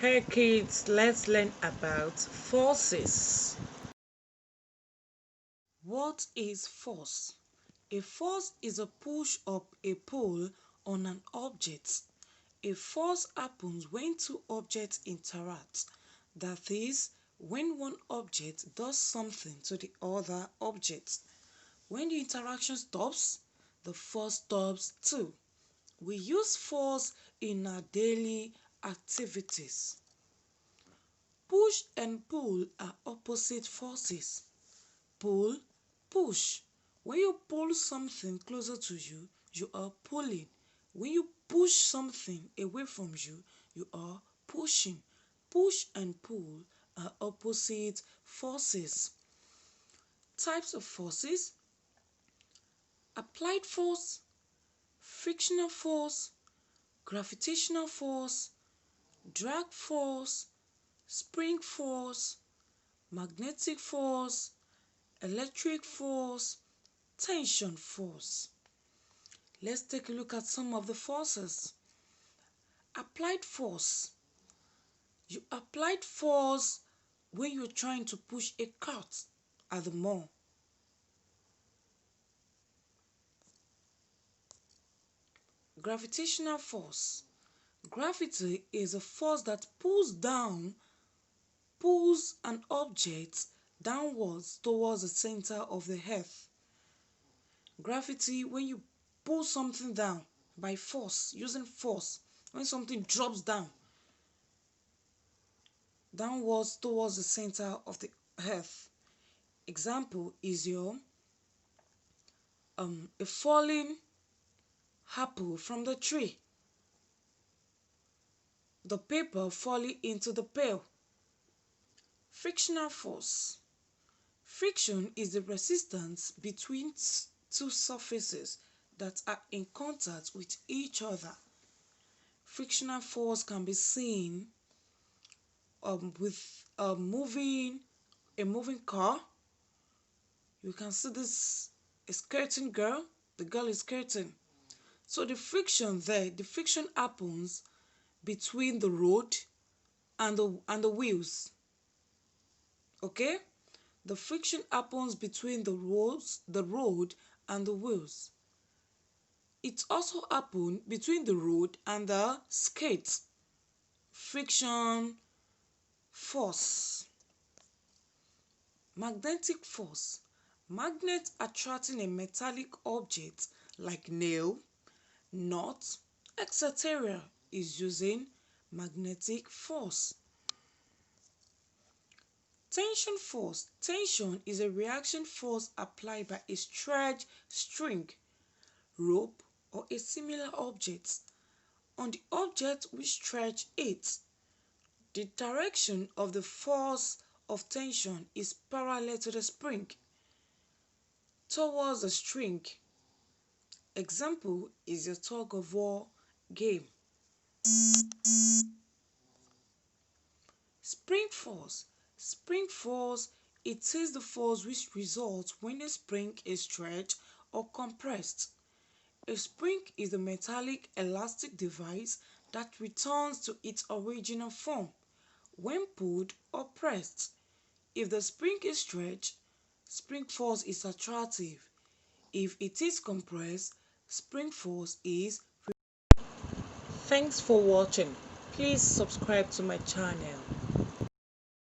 Hey kids, let's learn about forces. What is force? A force is a push up a pull on an object. A force happens when two objects interact. That is, when one object does something to the other object. When the interaction stops, the force stops too. We use force in our daily activities. Push and pull are opposite forces. Pull, push. When you pull something closer to you, you are pulling. When you push something away from you, you are pushing. Push and pull are opposite forces. Types of forces: applied force, frictional force, gravitational force, drag force, spring force, magnetic force, electric force, tension force. Let's take a look at some of the forces. Applied force. You applied force when you're trying to push a cart at the mall. Gravitational force. Gravity is a force that pulls an object downwards towards the center of the earth. Gravity, when you pull something down by force, using force, when something drops downwards towards the center of the earth. Example is a falling apple from the tree, the paper falling into the pail. Frictional force. Friction is the resistance between two surfaces that are in contact with each other. Frictional force can be seen with a moving car. You can see this is skirting girl. The girl is skirting. So the friction happens between the road and the wheels. Okay? The friction happens between the road and the wheels. It also happens between the road and the skates. Friction force. Magnetic force. Magnet attracting a metallic object like nail, nut, etc. is using magnetic force. Tension force. Tension is a reaction force applied by a stretched string, rope, or a similar object on the object which stretch it. The direction of the force of tension is parallel to the spring towards the string. Example is your tug of war game. Spring force. Spring force, it is the force which results when a spring is stretched or compressed. A spring is a metallic elastic device that returns to its original form when pulled or pressed. If the spring is stretched, spring force is attractive. If it is compressed, spring force is. Thanks for watching. Please subscribe to my channel.